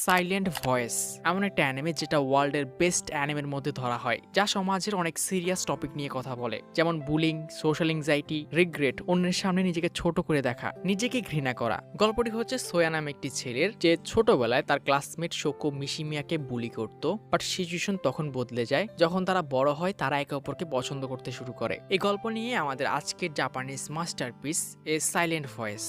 Silent voice এমন একটা anime যেটা ওয়ার্ল্ডের বেস্ট অ্যানিমের মধ্যে ধরা হয়, যা সমাজের অনেক সিরিয়াস টপিক নিয়ে কথা বলে, যেমন বুলিং, সোশ্যাল এংজাইটি, রিগ্রেট, অন্যের সামনে নিজেকে ছোট করে দেখা, নিজেকে ঘৃণা করা। গল্পটি হচ্ছে সোয়া নামে একটি ছেলের, যে ছোটবেলায় তার ক্লাসমেট শোকো মিশিমিয়াকে বুলি করত, বাট সিচুয়েশন তখন বদলে যায় যখন তারা বড় হয়, তারা একে অপরকে পছন্দ করতে শুরু করে। এই গল্প নিয়ে আমাদের আজকের জাপানিজ মাস্টারপিস এ সাইলেন্ট ভয়েস।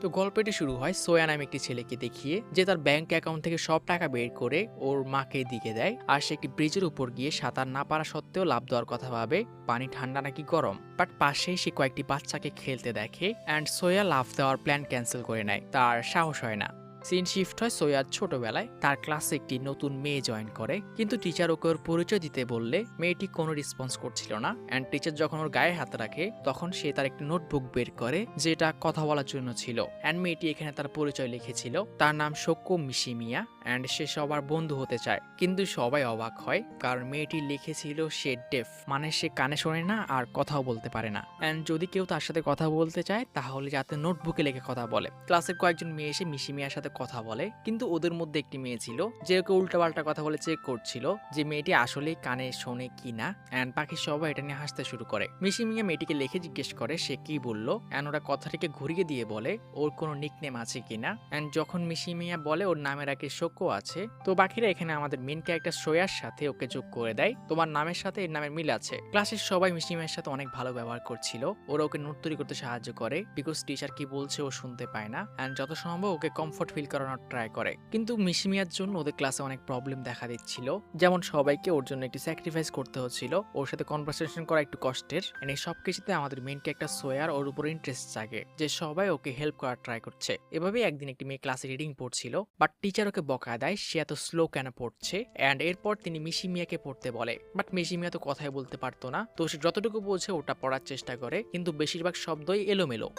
তো গল্পটি শুরু হয় সোয়া নামে একটি ছেলেকে দেখিয়ে, যে তার ব্যাংক অ্যাকাউন্ট থেকে সব টাকা বের করে ওর মাকে দিকে দেয়, আর সে একটি ব্রিজের উপর গিয়ে সাঁতার না পারা সত্ত্বেও লাফ দেওয়ার কথা ভাবে, পানি ঠান্ডা নাকি গরম। বাট পাশেই সে কয়েকটি বাচ্চাকে খেলতে দেখে অ্যান্ড সোয়া লাফ দেওয়ার প্ল্যান ক্যান্সেল করে নেয়, তার সাহস হয় না। সিন শিফট হয় সোয়ার ছোটবেলায়, তার ক্লাসে একটি নতুন মেয়ে জয়েন করে, কিন্তু টিচার ওকে ওর পরিচয় দিতে বললে মেয়েটি কোনো রেসপন্স করছিল না। অ্যান্ড টিচার যখন ওর গায়ে হাত রাখে, তখন সে তার একটি নোটবুক বের করে, যেটা কথা বলার জন্য ছিল। অ্যান্ড মেয়েটি এখানে তার পরিচয় লিখেছিল, তার নাম শোকো মিশিমিয়া, অ্যান্ড সে সবার বন্ধু হতে চায়। কিন্তু সবাই অবাক হয়, কারণ মেয়েটি লিখেছিল সে ডেফ, মানে সে কানে শোনে না আর কথাও বলতে পারে না। অ্যান্ড যদি কেউ তার সাথে কথা বলতে চায়, তাহলে যাতে নোটবুকে লিখে কথা বলে। ক্লাসের কয়েকজন মেয়ে এসে মিশিমিয়ার সাথে কথা বলে, কিন্তু ওদের মধ্যে একটি মেয়ে ছিল যে ওকে উল্টাপাল্টা কথা বলে চেক করছিল যে মেয়েটি আসলে কানে শোনে কিনা। অ্যান্ড বাকি সবাই এটা নিয়ে হাসতে শুরু করে। মিশিমিয়া মেয়েটিকে লিখে জিজ্ঞেস করে সে কি বললো, অ্যান্ড ওরা কথাটিকে ঘুরিয়ে দিয়ে বলে ওর কোনো নিকনেম আছে কিনা। অ্যান্ড যখন মিশিমিয়া বলে ওর নামের আগে শোকো আছে, তো বাকিরা এখানে আমাদের মেন ক্যারেক্টার সোয়ার সাথে ওকে যোগ করে দেয়, তোমার নামের সাথে এর নামের মিল আছে। ক্লাসের সবাই মিশিমিয়ার সাথে অনেক ভালো ব্যবহার করছিল, ওরা ওকে নোট তৈরি করতে সাহায্য করে, বিকজ টিচার কি বলছে ও শুনতে পায় না। অ্যান্ড যত সম্ভব ওকে কমফোর্ট ফিল করানোর ট্রাই করে। কিন্তু মিশিমিয়ার জন্য ওদের ক্লাসে অনেক প্রবলেম দেখা দিচ্ছিল, যেমন সবাইকে ওর জন্য একটি স্যাক্রিফাইস করতে হচ্ছিল, ওর সাথে কনভারসেশন করা একটু কষ্টের। এই সব কিছুতে আমাদের মেন ক্যারেক্টার সোয়ার ওর উপর ইন্টারেস্ট জাগে, যে সবাই ওকে হেল্প করার ট্রাই করছে। এভাবেই একদিন একটি মেয়ে ক্লাসে রিডিং পড়ছিল, বাট টিচার ওকে বকা দেয় সে এত স্লো কেন পড়ছে। অ্যান্ড এরপর তিনি মিশিমিয়াকে পড়তে বলে, বাট মিশিমিয়া তো কথাই বলতে পারতো না, তো সে যতটুকু বোঝে ওটা পড়ার চেষ্টা করে, কিন্তু বেশিরভাগ শব্দই এলোমেলো,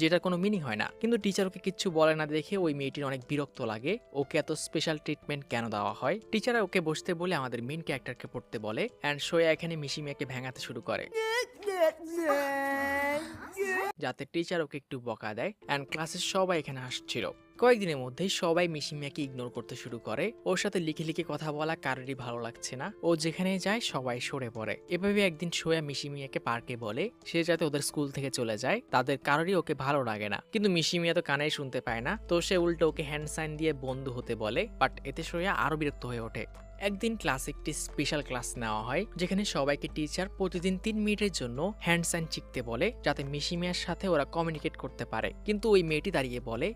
যেটার কোনো মিনিং হয় না। কিন্তু টিচার ওকে কিচ্ছু বলে না দেখে ওই মেয়েটির অনেক বিরক্ত লাগে, ওকে এত স্পেশাল ট্রিটমেন্ট কেন দেওয়া হয়। টিচার ওকে বসতে বলে আমাদের মেন ক্যারেক্টারকে পড়তে বলে, অ্যান্ড সোয়া এখানে মিশিমিয়াকে ভেঙাতে শুরু করে, যাতে টিচার ওকে একটু বকা দেয়। অ্যান্ড ক্লাসের সবাই এখানে হাসছিল। কয়েকদিনের মধ্যেই সবাই মিশিমিয়াকে ইগনোর করতে শুরু করে, ওর সাথে লিখে লিখে কথা বলা কারোরই ভালো লাগছে না, ও যেখানে যায় সবাই সরে পড়ে। এভাবে একদিন সোয়া মিশিমিয়াকে পার্কে বলে সে যাতে ওদের স্কুল থেকে চলে যায়, তাদের কারোরই ওকে ভালো লাগে না। কিন্তু মিশিমিয়া তো কানেই শুনতে পায় না, তো সে উল্টো ওকে হ্যান্ড সাইন দিয়ে বন্ধু হতে বলে, বাট এতে সোয়া আরো বিরক্ত হয়ে ওঠে। একদিন ক্লাসে একটি স্পেশাল ক্লাস নেওয়া হয়, যেখানে সবাইকে টিচার প্রতিদিন 3 মিনিটের জন্য হ্যান্ড সাইন শিখতে বলে, যাতে মিশিমিয়ার সাথে ওরা কমিউনিকেট করতে পারে। কিন্তু ওই মেয়েটি দাঁড়িয়ে বলে